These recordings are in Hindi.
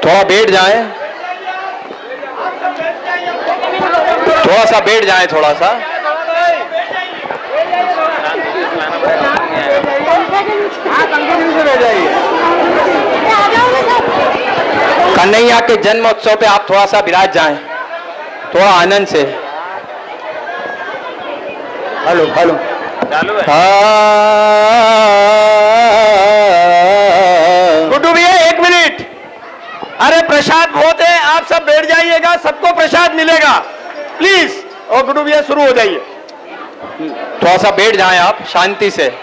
थोड़ा बैठ जाए, थोड़ा सा बैठ जाए, थोड़ा सा। कन्हैया के जन्म उत्सव पे आप थोड़ा सा विराज जाएं, थोड़ा आनंद से। हेलो हेलो, चालू है। गुड्डू भैया एक मिनट। अरे प्रसाद बहुत है, आप सब बैठ जाइएगा, सबको प्रसाद मिलेगा प्लीज। और गुड्डू भैया शुरू हो जाइए। थोड़ा सा बैठ जाएं आप शांति से।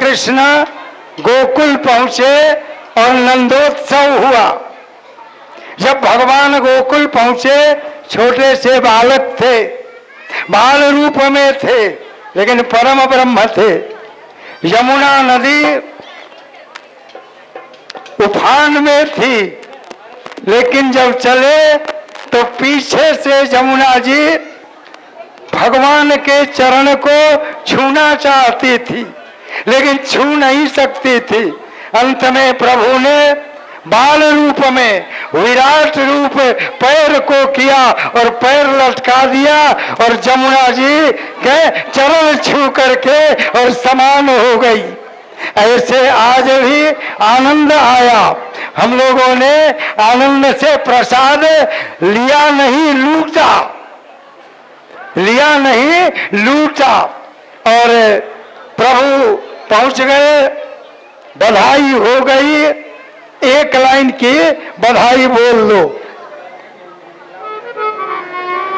कृष्ण गोकुल पहुंचे और नंदोत्सव हुआ। जब भगवान गोकुल पहुंचे, छोटे से बालक थे, बाल रूप में थे, लेकिन परम ब्रह्म थे। यमुना नदी उफान में थी, लेकिन जब चले तो पीछे से यमुना जी भगवान के चरण को छूना चाहती थी, लेकिन छू नहीं सकती थी। अंत में प्रभु ने बाल रूप में विराट रूप पैर को किया और पैर लटका दिया और यमुना जी के चरण छू करके और समान हो गई। ऐसे आज भी आनंद आया। हम लोगों ने आनंद से प्रसाद लिया नहीं, लूटा, लिया नहीं लूटा। और प्रभु पहुंच गए, बधाई हो गई। एक लाइन की बधाई बोल लो।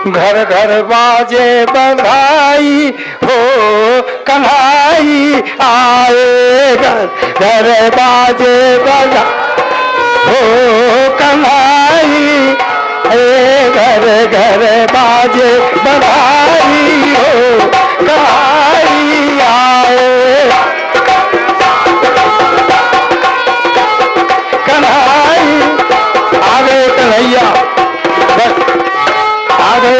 घर घर बाजे बधाई हो, कन्हाई आए। घर घर बाजे बधाई हो, कन्हाई घर घर बाजे बधाई हो, कन्हाई आए। कन्हाई आगे कन्हैया, बस आगे।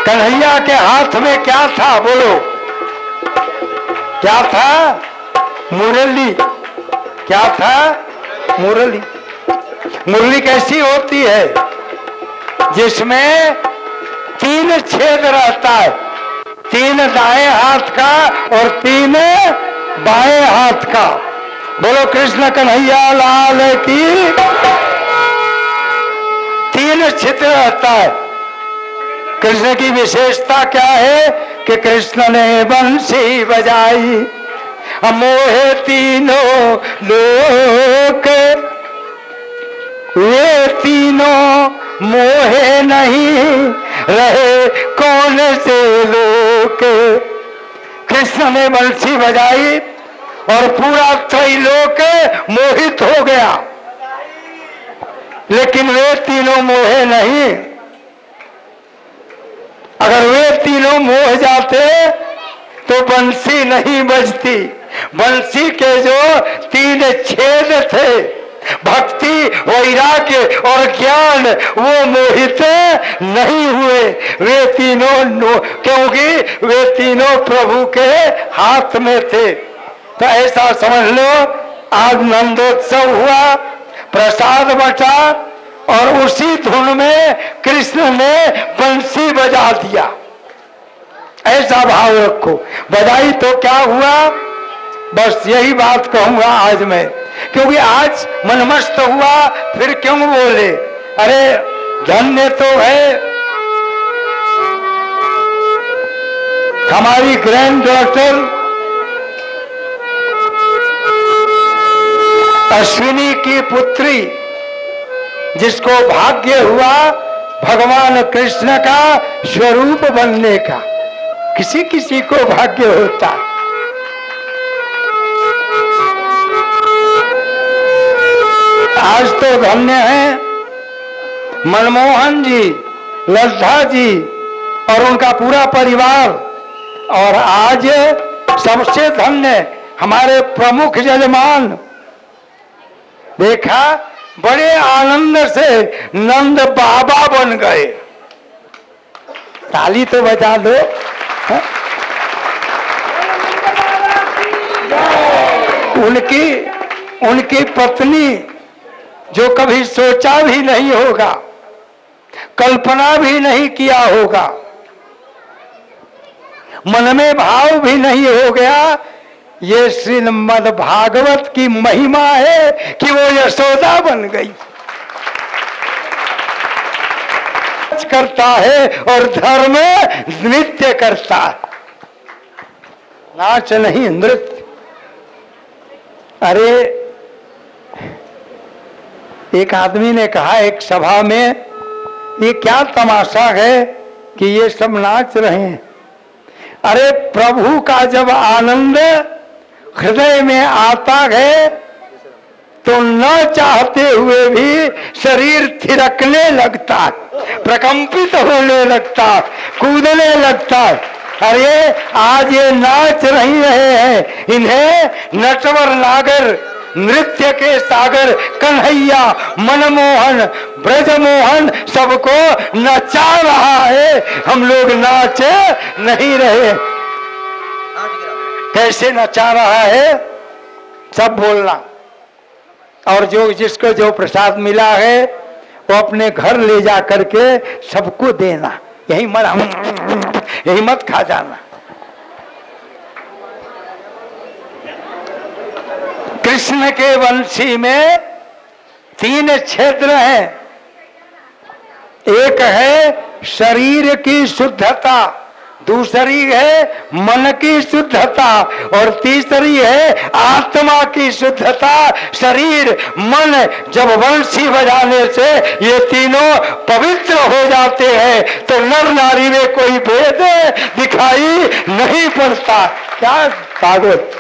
कन्हैया के हाथ में क्या था बोलो, क्या था? मुरली। क्या था? मुरली। मुरली कैसी होती है? जिसमें 3 छेद रहता है, 3 दाएं हाथ का और 3 बाएं हाथ का। बोलो कृष्ण कन्हैया लाल की। 3 छिद्र रहता है। कृष्ण की विशेषता क्या है कि कृष्ण ने बंसी बजाई, मोहे तीनों लोक, वे तीनों मोहे नहीं रहे कौन से लोक। कृष्ण ने बंसी बजाई और पूरा त्रैलोक मोहित हो गया, लेकिन वे तीनों मोहे नहीं। अगर वे तीनों मोह जाते तो बंसी नहीं बजती। बंसी के जो 3 छेद थे, भक्ति, वैराग्य और ज्ञान, वो मोहित नहीं हुए। वे तीनों, क्योंकि वे तीनों प्रभु के हाथ में थे। तो ऐसा समझ लो, आज नंदोत्सव हुआ, प्रसाद बटा और उसी धुन में कृष्ण ने बंसी बजा दिया। ऐसा भाव रखो। बजाई तो क्या हुआ, बस यही बात कहूंगा आज मैं, क्योंकि आज मनमस्त हुआ, फिर क्यों बोले? अरे धन्य तो है हमारी ग्रैंड डॉटर अश्विनी की पुत्री, जिसको भाग्य हुआ भगवान कृष्ण का स्वरूप बनने का। किसी किसी को भाग्य होता। आज तो धन्य है मनमोहन जी, लज्जा जी और उनका पूरा परिवार। और आज सबसे धन्य हमारे प्रमुख यजमान। देखा, बड़े आनंद से नंद बाबा बन गए। ताली तो बजा दो। उनकी पत्नी, जो कभी सोचा भी नहीं होगा, कल्पना भी नहीं किया होगा, मन में भाव भी नहीं हो गया, ये श्रीमद् भागवत की महिमा है कि वो यशोदा बन गई। करता है और धर्म नृत्य करता है, नाच नहीं नृत्य। अरे एक आदमी ने कहा एक सभा में, ये क्या तमाशा है कि ये सब नाच रहे हैं। अरे प्रभु का जब आनंद हृदय में आता है तो न चाहते हुए भी शरीर थिरकने लगता है, प्रकंपित होने लगता है, कूदने लगता है। अरे आज ये नाच रही रहे हैं, इन्हें नटवर नागर नृत्य के सागर कन्हैया मनमोहन ब्रजमोहन सबको नचा रहा है, हम लोग नाच नहीं रहे। कैसे नचा रहा है सब बोलना, और जो जिसको जो प्रसाद मिला है वो अपने घर ले जा करके सबको देना, यही मत खा जाना। कृष्ण के वंशी में 3 क्षेत्र हैं, एक है शरीर की शुद्धता, दूसरी है मन की शुद्धता और तीसरी है आत्मा की शुद्धता। शरीर मन जब वंशी बजाने से ये तीनों पवित्र हो जाते हैं तो नर नारी में कोई भेद दिखाई नहीं पड़ता। क्या भागवत,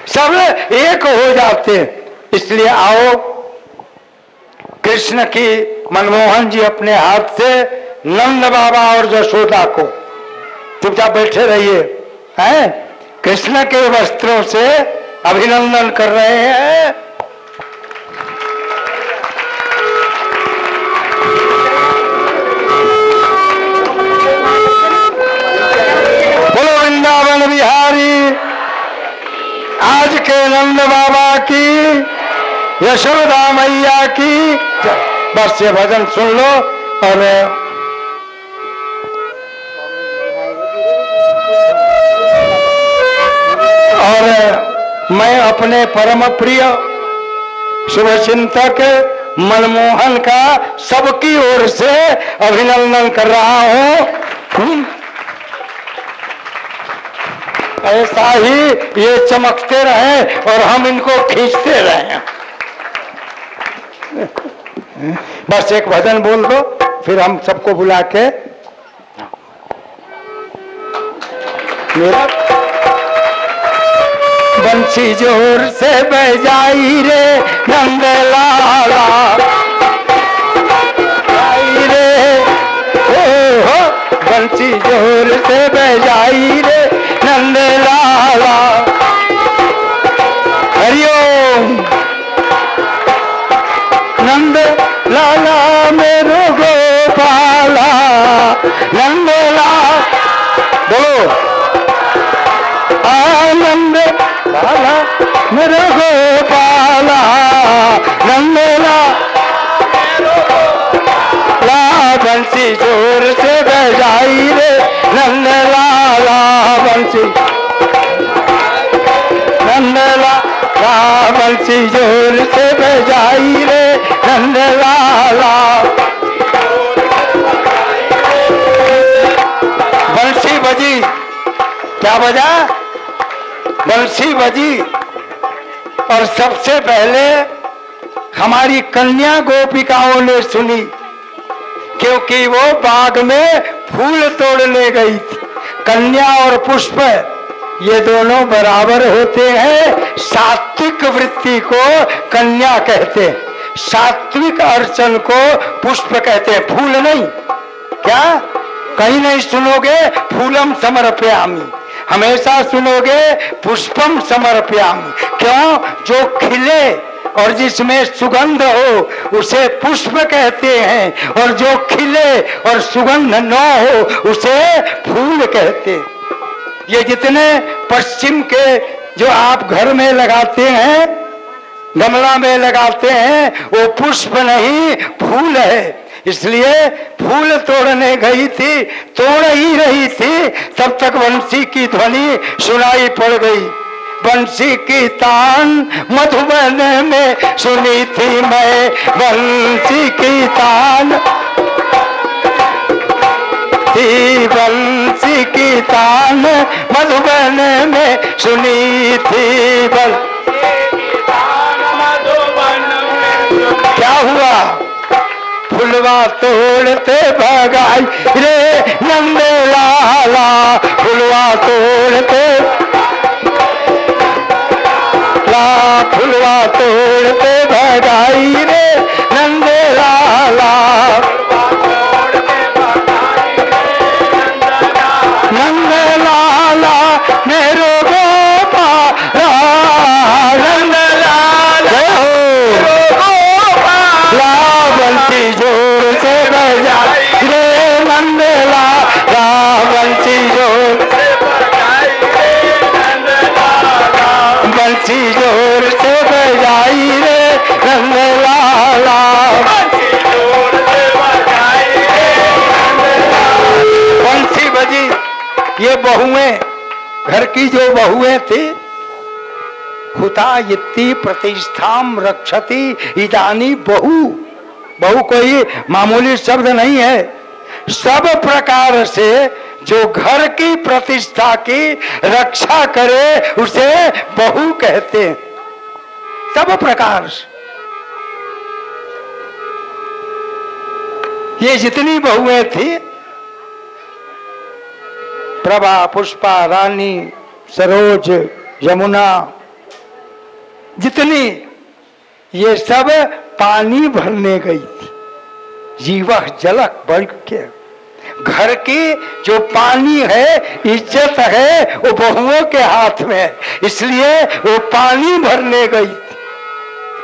सब एक हो जाते। इसलिए आओ कृष्ण की मनमोहन जी अपने हाथ से नंद बाबा और यशोदा को, चुपचाप बैठे रहिए, हैं? कृष्ण के वस्त्रों से अभिनंदन कर रहे हैं। बोलो वृंदावन बिहारी, आज के नंद बाबा की, यशोदा मैया की। बस ये भजन सुन लो। और मैं अपने परम प्रिय शुभचिंतक मनमोहन का सबकी ओर से अभिनंदन कर रहा हूं। ऐसा ही ये चमकते रहे और हम इनको खींचते रहे। बस एक भजन बोल दो फिर हम सबको बुला के मेरा बंसी जोर से बजाई रे नंद लाला, आई रे हो बंसी जोर से बजाई रे नंद लाला। हरिओम नंद लाला मेरो गोपाला, नंद लाला बोलो आनंद लाला मेरो गोपाला, नंद ला बंसी जोर से बजाई रे नंद लाला, बंसी नंद लाला बंसी जोर से बजाई रे नंद लाला। बंसी बजी, क्या बजा? बंसी बजी। और सबसे पहले हमारी कन्या गोपिकाओं ने सुनी, क्योंकि वो बाग में फूल तोड़ने गई थी। कन्या और पुष्प ये दोनों बराबर होते हैं। सात्विक वृत्ति को कन्या कहते हैं, सात्विक अर्चन को पुष्प कहते हैं, फूल नहीं। क्या कहीं नहीं सुनोगे फूलम समर्पयामि, हमेशा सुनोगे पुष्पम समर्पयामि। क्यों? जो खिले और जिसमें सुगंध हो उसे पुष्प कहते हैं, और जो खिले और सुगंध न हो उसे फूल कहते हैं। ये जितने पश्चिम के जो आप घर में लगाते हैं, गमला में लगाते हैं, वो पुष्प नहीं फूल है। इसलिए फूल तोड़ने गई थी, तोड़ ही रही थी, तब तक बंसी की ध्वनि सुनाई पड़ गई। बंसी की तान मधुबन में सुनी थी मैं, बंसी की तान थी, बंसी की तान मधुबन में सुनी थी। क्या हुआ? फुलवा तोड़ते भगाई रे नंद लाला, फुलवा तोड़ते ला फुलवा तोड़ के भगाई रे नंद लाला, नंद लाला मेरो गोपाला, नंद लाला मेरो गोपाला, बंसी जोर से बजाई रे नंद लाला, बंसी जोर से बजाई रे नंद लाला, बंसी जोर से बजाई रे नंद लाला, बंसी जोर से बजाई रे नंद लाला। बंसी बजी। ये बहुएं, घर की जो बहुएं थी, हुता इत्ती प्रतिष्ठाम रक्षति इदानी बहु, बहु कोई मामूली शब्द नहीं है। सब प्रकार से जो घर की प्रतिष्ठा की रक्षा करे उसे बहु कहते हैं, सब प्रकार से। ये जितनी बहुएं थी, प्रभा, पुष्पा, रानी, सरोज, यमुना, जितनी, ये सब पानी भरने गई थी। जीवह जलक बढ़ के घर की जो पानी है, इज्जत है, वो बहुओं के हाथ में है, इसलिए वो पानी भरने गई थी।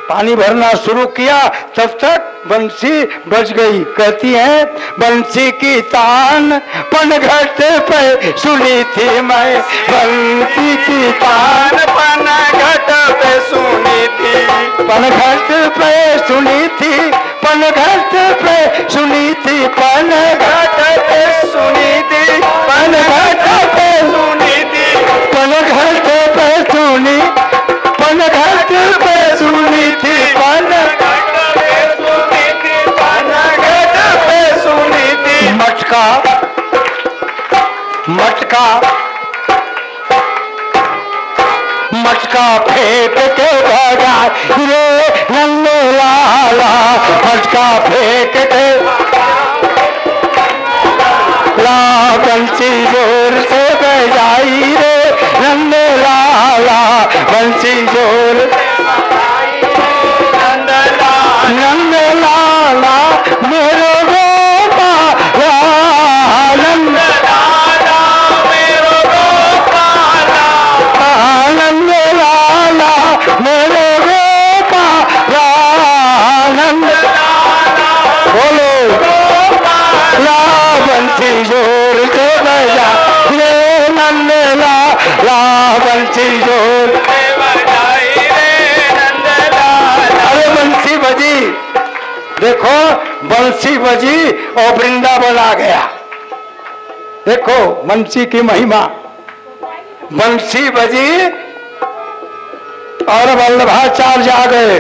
पानी भरना शुरू किया तब तक बंसी बज गई। कहती है बंसी की तान पनघट पे सुनी थी मैं, बंसी की तान पनघट पे सुनी थी, पनघट पे सुनी थी, पनघट पे सुनी थी, पनघट पे सुनी थी, पनघट पे सुनी थी, पनघट पे सुनी, पनघट पे सुनी थी, पनघट पे सुनी थी, पनघट पे सुनी थी। मटका, मटका, मटका फेंक के भगा रे नंद लाला, मटका फेंक के ला, बंसी जोर से बजाई रे नंद लाला, बंसी जोर नंद लाला, नंद लाला मेरो गोपाला, नंद लाला मेरो गोपाला, नंद लाला मेरो गोपाला, नंद लाला बोलो गोपाला, बंसी जोर से बजा रे नंद लाला, बंसी जोर से बजाई रे नंद लाला। अरे बंसी बजी, देखो बंसी बजी और वृंदावन आ गया। देखो बंसी की महिमा, बंसी बजी और वल्लभाचार्य आ गए।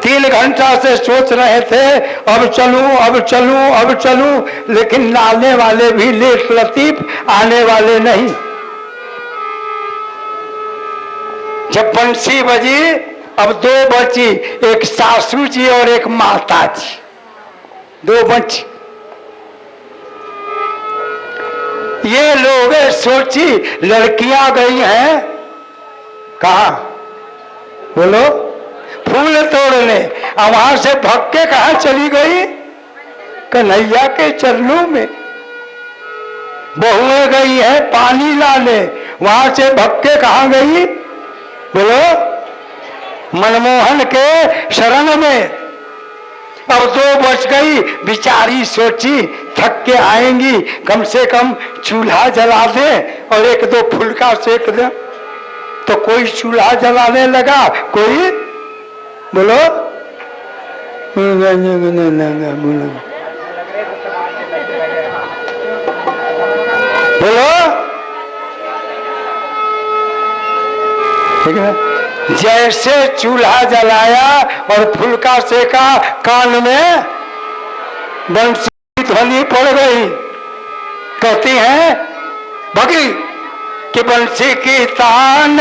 3 घंटा से सोच रहे थे अब चलूं, अब चलूं, अब चलूं, लेकिन आने वाले भी लेट लतीफ आने वाले नहीं। जब बंसी बजी, अब 2 बची, एक सासू जी और एक माता जी, 2 बची। ये लोग सोची लड़कियां गई हैं कहा, बोलो फूल तोड़ने, अब वहां से भग के कहा चली गई, कन्हैया के चरणों में। बहुएं गई है पानी लाने, वहां से भग के कहा गई, बोलो मनमोहन के शरण में। अब 2 बज गई, बिचारी सोची थक के आएंगी, कम से कम चूल्हा जला दे और 1-2 फुलका सेक दे। तो कोई चूल्हा जलाने लगा, कोई बोलो बोलो, ठीक है। जैसे चूल्हा जलाया और फुलका सेका, कान में बंसी ध्वनि पड़ गई। कहती है भगी कि बंसी की तान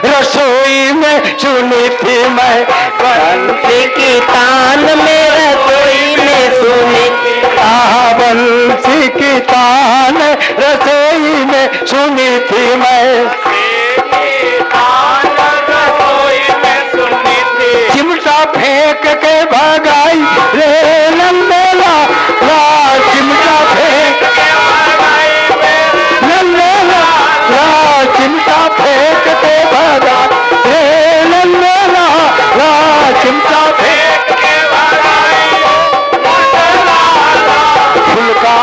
रसोई में सुनी थी मैं, बंसी की तान में रसोई में सुनी थी, बंसी की तान रसोई रसोई में सुनी थी मैं, चिमटा फेंक के भगाई रे नंदला ला, चिमटा फेंक नंदला ला, चिमटा फेंक के भगाई रे नंदला ला, चिमटा फेंक के भगाई फुलका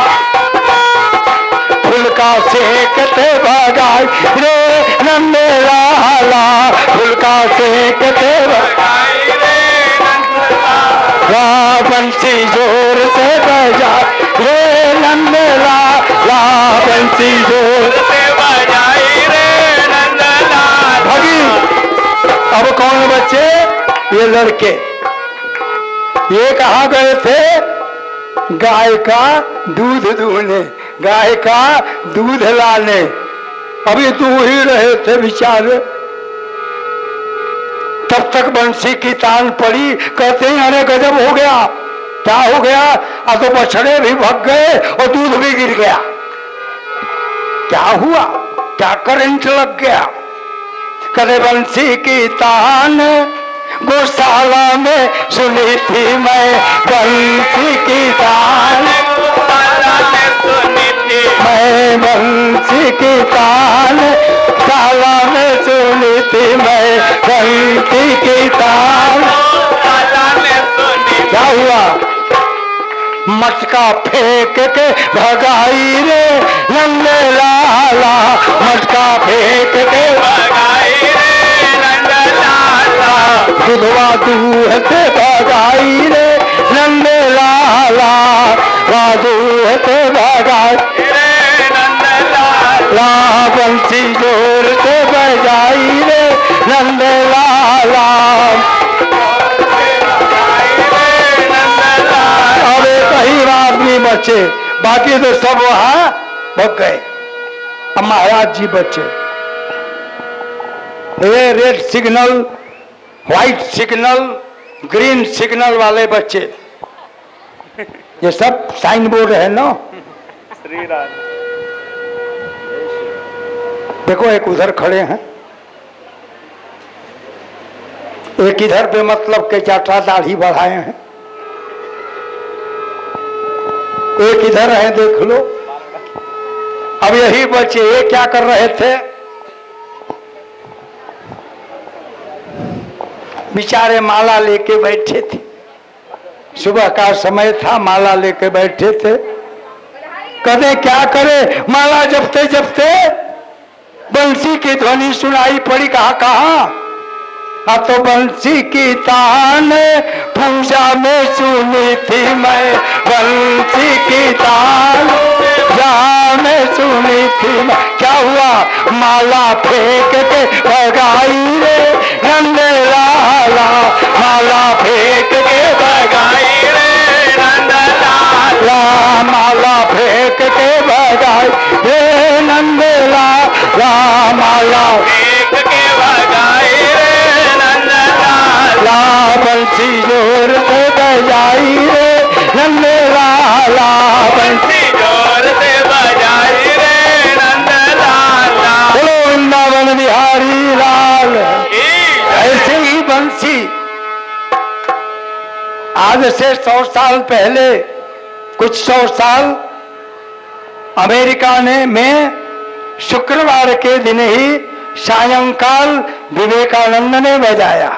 फुलका सेकते भगाई रे नंदला ला, फुलका सेकते भगाई बंसी जोर से बजा रे नंदला ला, बंसी जोर से बजाई रे नंदला। भगी अब कौन बच्चे? ये लड़के। ये कहाँ गए थे? गाय का दूध दूहने, गाय का दूध लाने। अभी दूह ही रहे थे बेचारे, तब तक बंसी की तान पड़ी। कहते हैं अरे गजब हो गया, क्या हो गया? अब तो बछड़े भी भग गए और दूध भी गिर गया। क्या हुआ? क्या करंट लग गया? करे बंसी की तान गौशाला में सुनी थी मैं, बंसी की तान मैं, बंसी की तान शाला में सुनी थी मैं, बंसी की तान। क्या हुआ? मटका फेंक के भगाई रे नंदे लाला, मटका फेंक के भगाई रे नंदे लाला, दुधवा दूह से भगाई रे नंदे लाला, दूह से भगाई रे नंदे लाला, बंसी जोर से बजाई रे नंदे लाला। कई आदमी बचे, बाकी तो सब वहां भग गए। अब महाराज जी बचे। ये red signal, white signal, green signal वाले बच्चे, ये सब साइन बोर्ड है ना। देखो एक उधर खड़े हैं, एक इधर पे मतलब के जाटा दाढ़ी बढ़ाए हैं, एक इधर है देख लो। अब यही बच्चे ये क्या कर रहे थे? बेचारे माला लेके बैठे थे, सुबह का समय था, माला लेके बैठे थे। कहते क्या करे? माला जपते जपते बंसी की ध्वनि सुनाई पड़ी। कहाँ? तो बंसी की तान पूजा में सुनी थी मैं, बंसी की तान पूजा में सुनी थी मैं। क्या हुआ? माला फेंक के भगाई रे नंदे लाला, माला फेंक के भगाई रे नंदे लाला, माला फेंक के भगाई रे नंदे लाला, माला फेंक के भगाई रे ला, बंसी जोर से बजाई रे नंदे लाला, बंसी जोर से बजाई रे नंदे लाला। बोलो वृंदावन बिहारी लाल। ऐसे ही बंसी आज से 100 साल पहले, कुछ 100 साल अमेरिका में शुक्रवार के दिन ही सायंकाल विवेकानंद ने बजाया।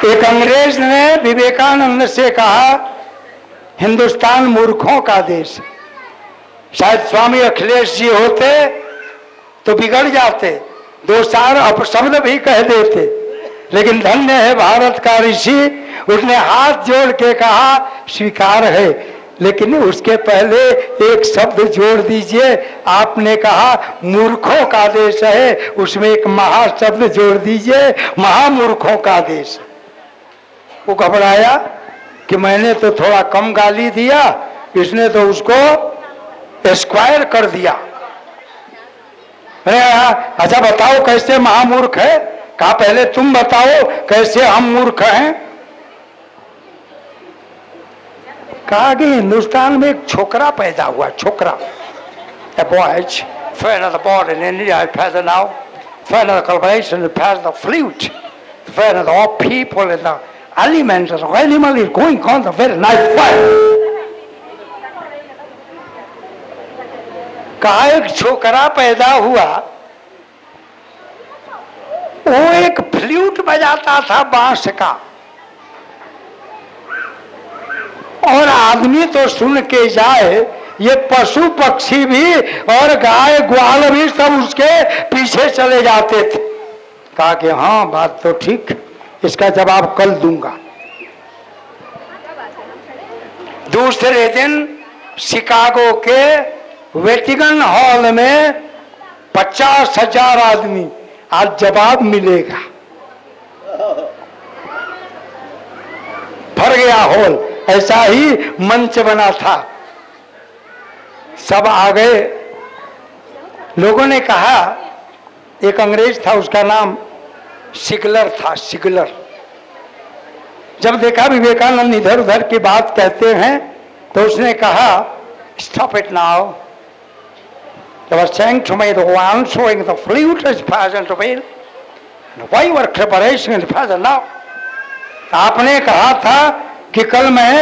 एक अंग्रेज ने विवेकानंद से कहा हिंदुस्तान मूर्खों का देश। शायद स्वामी अखिलेश जी होते तो बिगड़ जाते, 2 चार अपशब्द भी कह देते, लेकिन धन्य है भारत का ऋषि, उसने हाथ जोड़ के कहा स्वीकार है, लेकिन उसके पहले एक शब्द जोड़ दीजिए। आपने कहा मूर्खों का देश है, उसमें एक महा शब्द जोड़ दीजिए, महामूर्खों का देश। वो घबराया कि मैंने तो थोड़ा कम गाली दिया, इसने तो उसको स्क्वायर कर दिया। अच्छा बताओ कैसे महामूर्ख है? कहा पहले तुम बताओ कैसे हम मूर्ख हैं। कहा कि हिंदुस्तान में एक छोकरा पैदा हुआ, छोकरा, a boy, further the border in India, further now, further the cultivation, further the flute, further the all people and the elements of the animal is going on the very night fire. कहा एक छोकरा पैदा हुआ, वो एक फ्लूट बजाता था बांस का, और आदमी तो सुन के जाए, ये पशु पक्षी भी और गाय ग्वाल भी सब उसके पीछे चले जाते थे। कहा कि हाँ बात तो ठीक, इसका जवाब कल दूंगा। दूसरे दिन शिकागो के वेटिकन हॉल में 50,000 आदमी, आज जवाब मिलेगा। भर गया हॉल, ऐसा ही मंच बना था, सब आ गए। लोगों ने कहा, एक अंग्रेज था, उसका नाम सिगलर था, सिगलर। जब देखा विवेकानंद इधर उधर की बात कहते हैं तो उसने कहा, stop it now, they were saying to me the one showing the flute is present to me, why you were preparation is present now. आपने कहा था कि कल मैं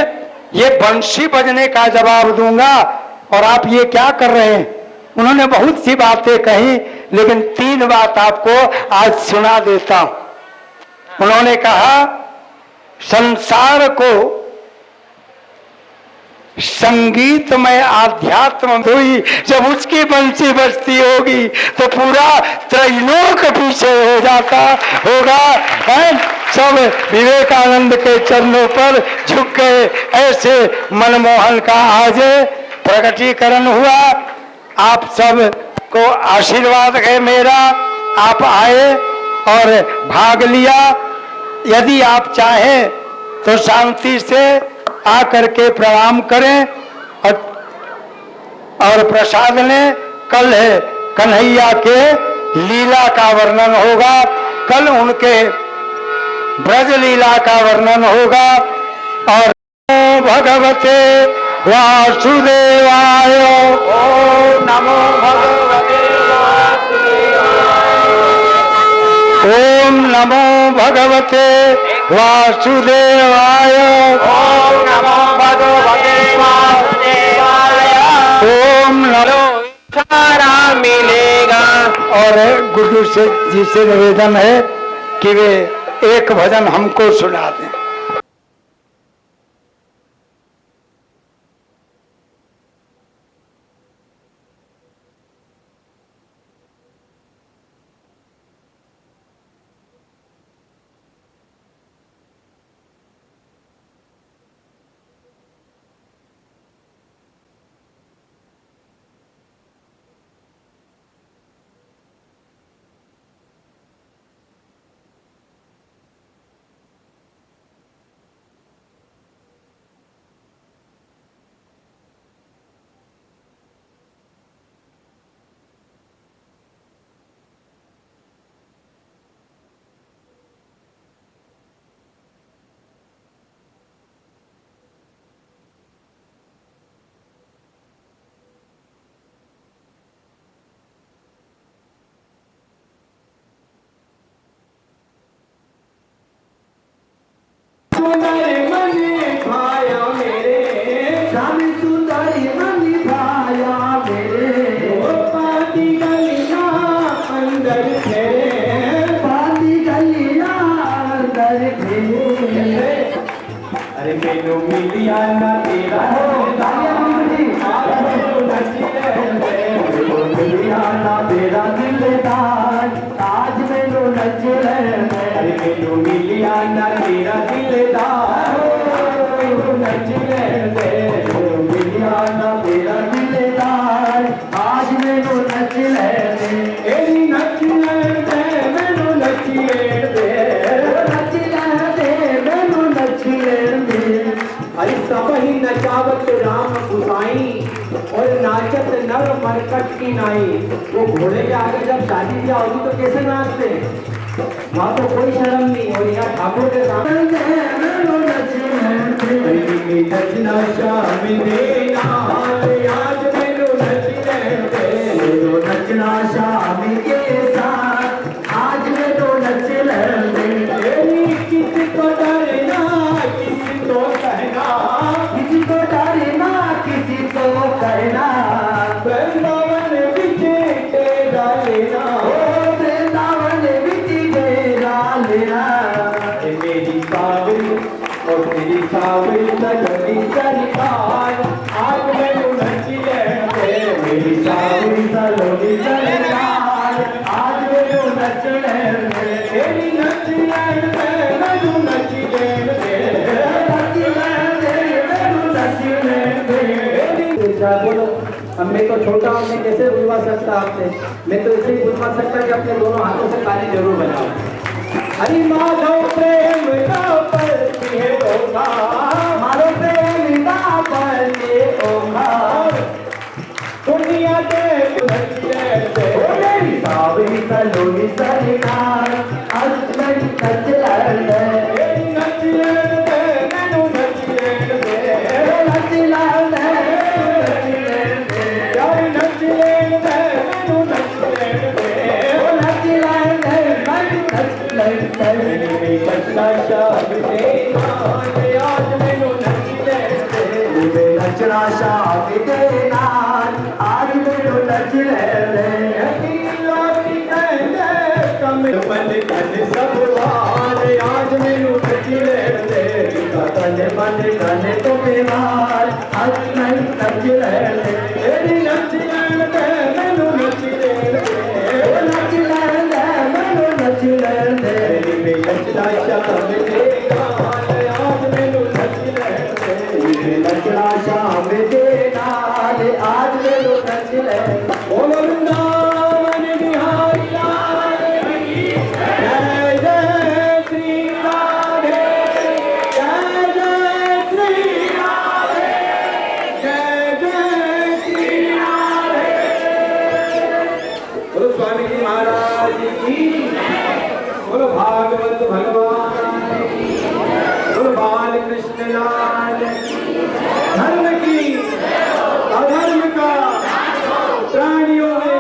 ये बंशी बजने का जवाब दूंगा और आप ये क्या कर रहे हैं। उन्होंने बहुत सी बातें कही, लेकिन 3 बात आपको आज सुना देता हूं। उन्होंने कहा, संसार को संगीतमय आध्यात्म हुई, जब उसकी बंसी बजती होगी तो पूरा त्रैलोक पीछे हो जाता होगा। सब विवेकानंद के चरणों पर झुक गए। ऐसे मनमोहन का आज प्रकटीकरण हुआ। आप सब को आशीर्वाद है मेरा, आप आए और भाग लिया। यदि आप चाहें तो शांति से आकर के प्रणाम करें। और प्रसाद ने, कल है कन्हैया के लीला का वर्णन होगा, कल उनके ब्रज लीला का वर्णन होगा। और भगवते वासुदेवाय, ओम नमो भगवते वासुदेवाय, ओम नमो भगवते वासुदेवाय, ओम नमो भगवते वासुदेवाय, ओम नमो सारा मिलेगा। और गुड्डू से जी से निवेदन है कि वे एक भजन हमको सुना दें। मरकट की नाई, वो घोड़े के आगे जब शादी ब्याह होगी तो कैसे नाचते हैं, वहाँ तो कोई शर्म नहीं। और यहाँ ठाकुर के सामने मेरी नचना शाम देना आज मैनू नच लेंदे मैनू नचना शाम के साथ आज मैनू नच लेंदे किसी को डरना किसी को कहना किसी को डरना किसी को कहना वृंदावन विच तेरा लेना वृंदावन विच तेरा लेना मेरी सावरी और मेरी सावरी सजनी सरकार आज मैनू नच लेंदे मेरी सावरी सजनी सरकार आज मैनू नच लेंदे मेरी नच लेंदे मैनू नच लेंदे नच लेंदे मैनू नच लेंदे बोलो अब मैं तो छोटा हूँ मैं कैसे बुलवा सकता आपसे मैं तो इसे ही बुलवा सकता कि अपने दोनों हाथों से ताली जरूर बजाओ हरि माधव प्रेम का परती है ओखा मारो प्रेम का परती ओखा दुनिया के मेरी सावरी सलोनी सरकार आज मैं नच लड़े नच लड़े मैनू नच लड़े नच लड़े नच लड़े मैनू नच लड़े नच लड़े नच लड़े मेरी नचना शाम देना आज मैनू नच लड़े नचना शाम देना आज मैनू नच लड़े मन तन सब वार आज मैनू नच लड़े तन मन तन तो बीमार आज मैं नच लड़े मेरी नच लड़े मैनू नच लड़े नच लड़े मैनू नच लड़े मेरी नचना शाम देना आज मैनू नच लड़े नचना शाम देना आज मैनू नच लड़े बोलो वृंदावन बिहारी लाल की जय जय श्री राधे जय जय श्री राधे जय जय श्री राधे बोलो स्वामी जी महाराज की बोलो भागवत भगवान की बोलो बाल कृष्ण लाल धर्म की अधर्म का प्राणियों में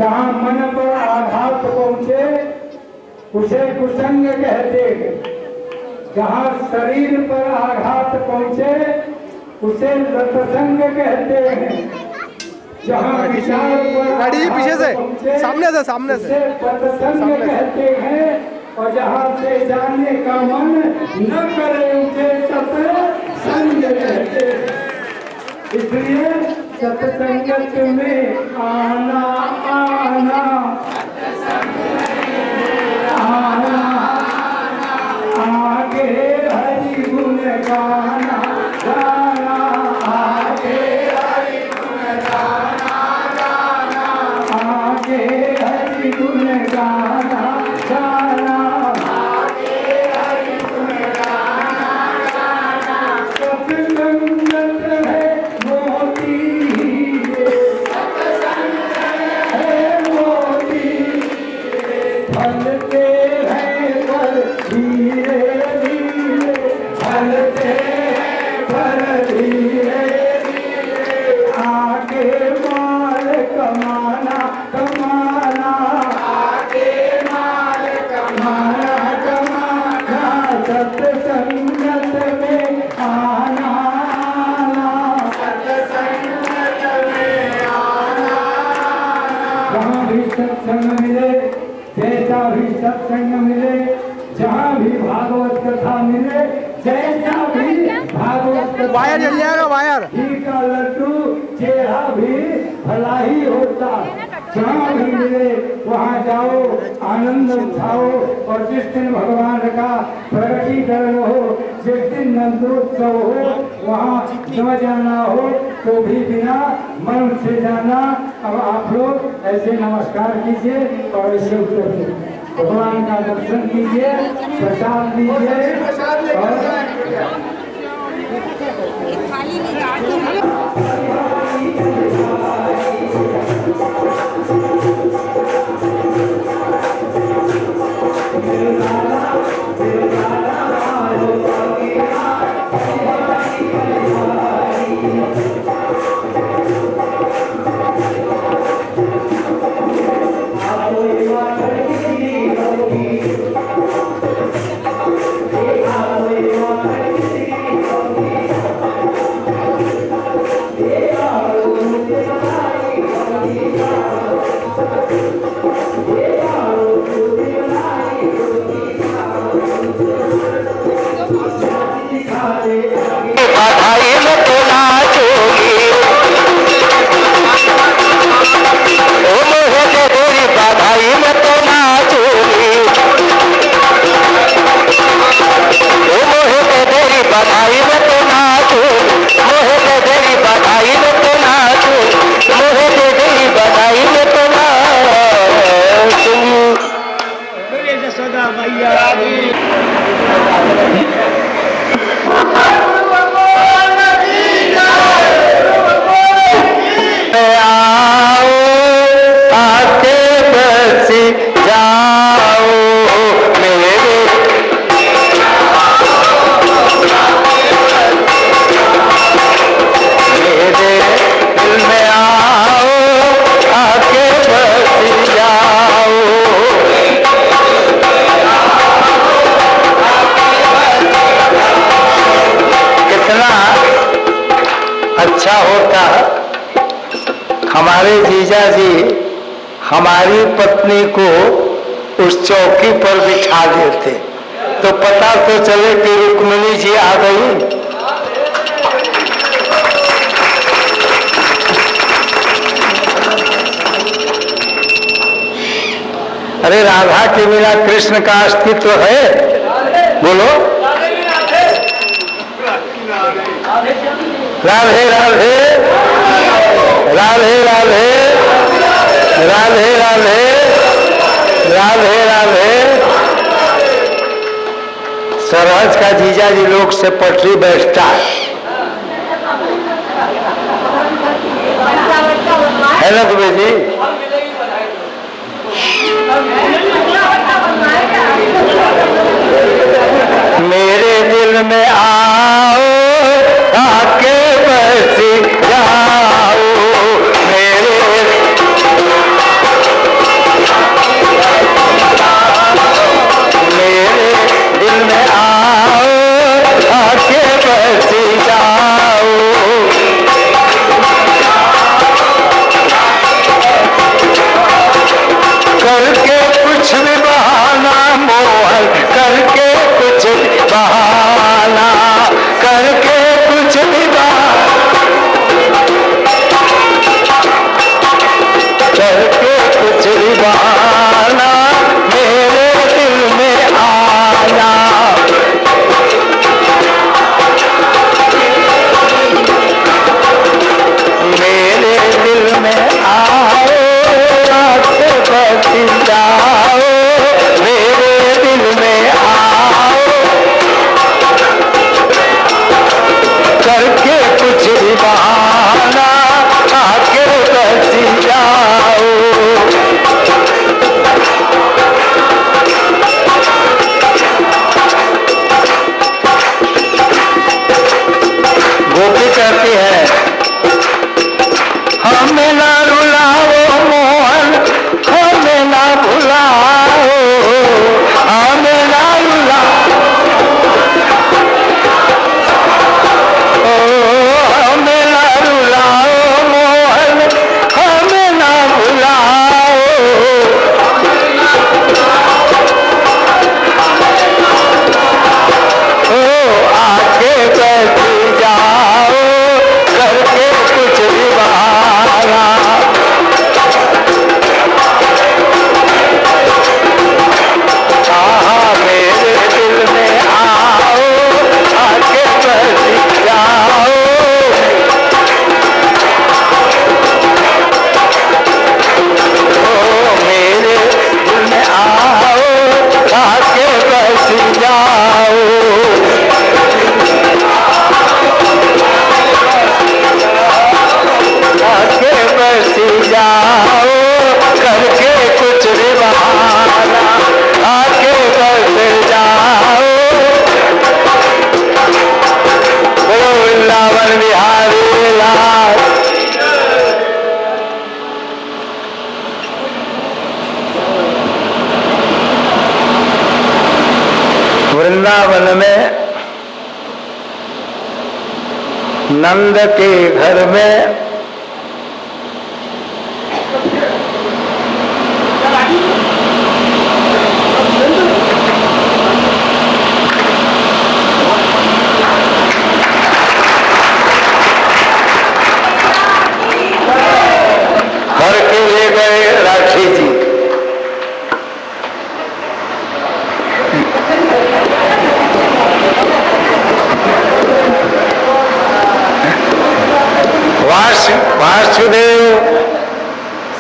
जहाँ मन पर आघात पहुंचे उसे कुसंग कहते हैं, जहाँ शरीर पर आघात पहुंचे उसे लतसंग कहते हैं, जहाँ विचार पर गाड़ी जी पीछे से, पहुंचे सामने से उसे पतसंग कहते हैं, और जहाँ से जाने का मन न करे उसे सत्संग कहते हैं। इसलिए सत्संगत में आना आना आना, आगे हरि गुण गाना गाना, आगे हरि गुण गाना गाना, आगे हरि गुण गाना गाना, आगे हरि गुण गाना गाना। सत्संगत है मोती है मोती, फलते हैं पर धीरे धीरे, फलते हैं पर धीरे धीरे, आगे माल कमाना कमाना, आगे माल कमाना कमाना, सत्संगत में आना आना, सत्संगत में आना आना। जहाँ भी सत्संग मिले, जैसा भी सत्संग मिले, जहाँ भी भागवत कथा मिले, जैसा भी भागवत कथा वायर जल जाएगा, वायर। घी का लड्डू चेहरा भी भला ही होता। जहाँ भी मिले वहाँ जाओ, आनंद उठाओ, और जिस दिन भगवान का प्रकटीकरण हो, जिस दिन नंदोत्सव हो, वहाँ न जाना हो तो भी बिना मन से जाना। अब आप लोग ऐसे नमस्कार कीजिए और ऐसे उत्तर दीजिए, भगवान का दर्शन कीजिए, प्रसाद दीजिए और खाली नहीं गाड़ी बधाई में तो नाचोगी, ओ मोहे दे तेरी बधाई में तो नाचोगी, ओ मोहे दे तेरी बधाई में तो नाचोगी, मोहे दे तेरी बधाई में तो नाचोगी, मोहे दे तेरी बधाई में तो नाचोगी। सदा मैया आओ आके बस जाओ मेरे, मेरे दिल में आओ आके बस जाओ। कितना अच्छा होता हमारे जीजा जी हमारी पत्नी को उस चौकी पर बिठा देते तो पता तो चले कि रुक्मिणी जी आ गई। अरे राधा के बिना कृष्ण का अस्तित्व है? बोलो राधे राधे राधे राधे राधे राधे राधे राधे। सरहज का जीजा जी लोग से पटरी बैठता है ना तुम्हें जी? मेरे दिल में आओ आके बस जाओ मेरे नंद के घर में भर के ले गए राखी जी। वासुदेव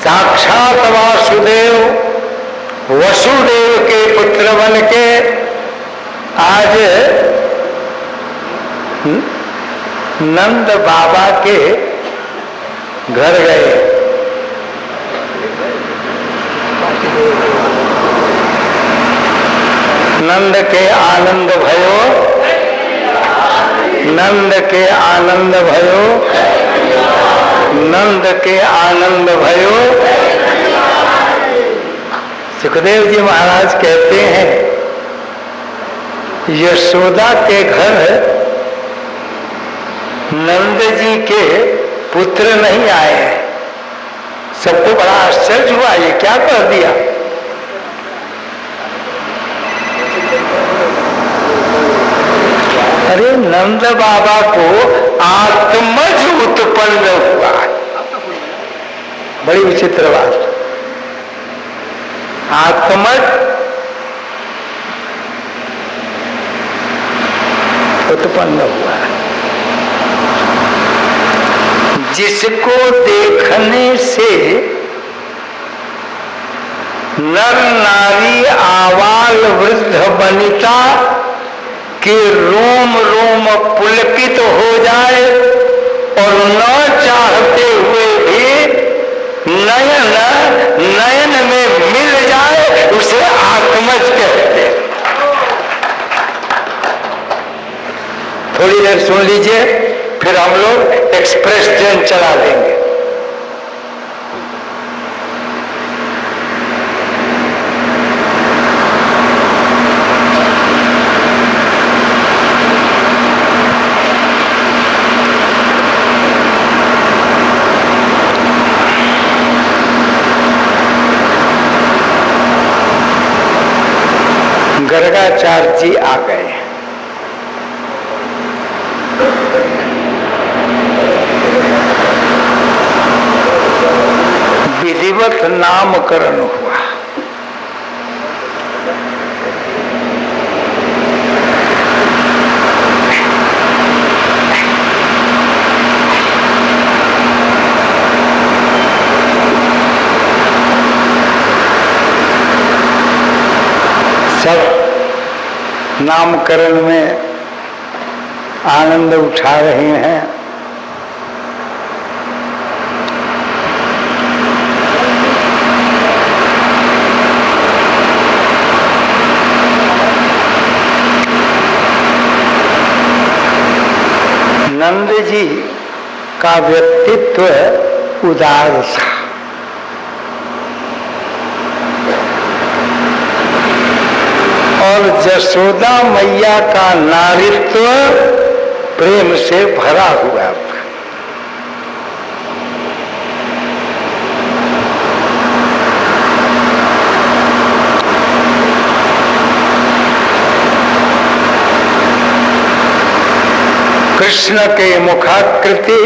साक्षात वासुदेव वसुदेव के पुत्र बन के आज नंद बाबा के घर गए। नंद के आनंद भयो, नंद के आनंद भयो, नंद के आनंद भयो। सुखदेव जी महाराज कहते हैं यशोदा के घर नंद जी के पुत्र नहीं आए। सबको बड़ा आश्चर्य हुआ, ये क्या कर दिया। अरे नंद बाबा को आत्मज उत्पन्न हुआ। बड़ी विचित्र बात। आत्मज उत्पन्न हुआ, जिसको देखने से नर नारी आबाल वृद्ध वनिता के रोम रोम पुलकित हो जाए और न चाहते हुए भी नयन नयन में मिल जाए, उसे आत्मज कहते हैं। थोड़ी देर सुन लीजिए, फिर हम लोग एक्सप्रेस ट्रेन चला देंगे। गर्गाचार्य जी आ गए। विधिवत नामकरण हुआ। सब नामकरण में आनंद उठा रहे हैं। नंद जी का व्यक्तित्व उदार था। और जसोदा मैया का नारित्व प्रेम से भरा हुआ था। कृष्ण के मुखाकृति,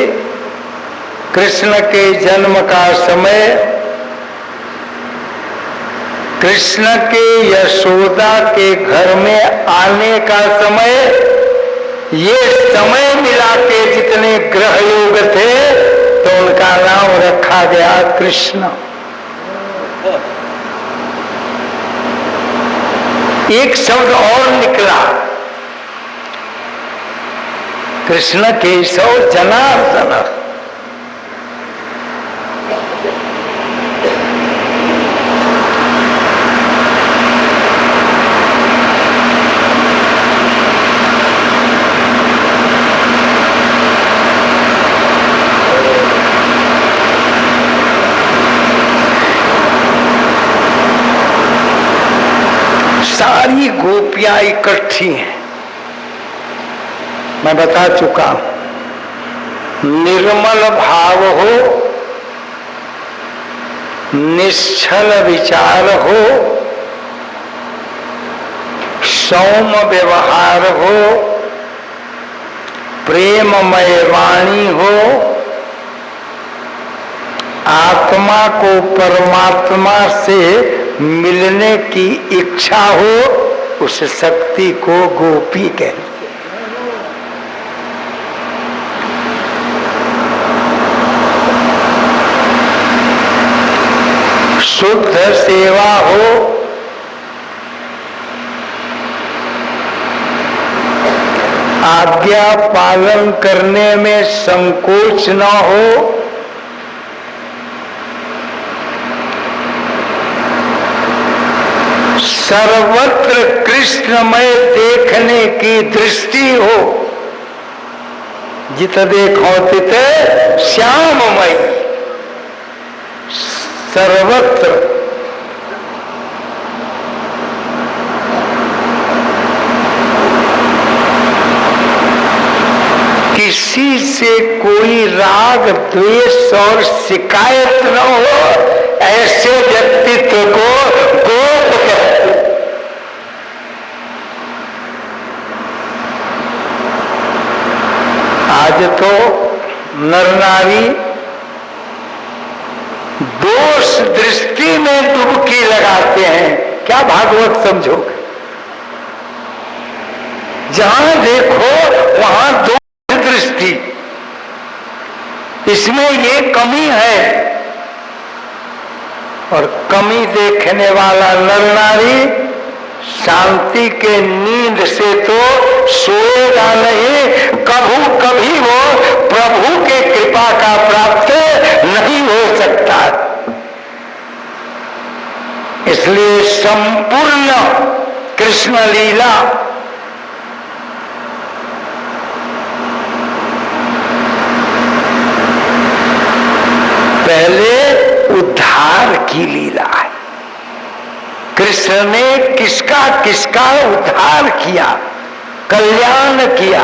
कृष्ण के जन्म का समय, कृष्ण के यशोदा के घर में आने का समय, ये समय मिला के जितने ग्रह योग थे तो उनका नाम रखा गया कृष्ण। एक शब्द और निकला, कृष्ण केशव जनार्दन। सारी गोपियां इकट्ठी हैं। मैं बता चुका हूं निर्मल भाव हो, निश्चल विचार हो, सौम्य व्यवहार हो, प्रेममय वाणी हो, आत्मा को परमात्मा से मिलने की इच्छा हो, उस शक्ति को गोपी कहते हैं। शुद्ध सेवा हो, आज्ञा पालन करने में संकोच न हो, सर्वत्र कृष्णमय देखने की दृष्टि हो, जित देखो तित श्याममय, सर्वत्र किसी से कोई राग द्वेष और शिकायत न हो, ऐसे व्यक्तित्व को गोप कहते हैं। आज तो नर नारी दोष दृष्टि में डुबकी लगाते हैं। क्या भागवत समझोगे? जहां देखो वहां दोष दृष्टि, इसमें ये कमी है। और कमी देखने वाला नर नारी शांति के नींद से तो सोएगा नहीं, कभी वो प्रभु के कृपा का प्राप्त नहीं हो सकता। इसलिए संपूर्ण कृष्ण लीला पहले उद्धार की लीला है। कृष्ण ने किसका किसका उद्धार किया, कल्याण किया।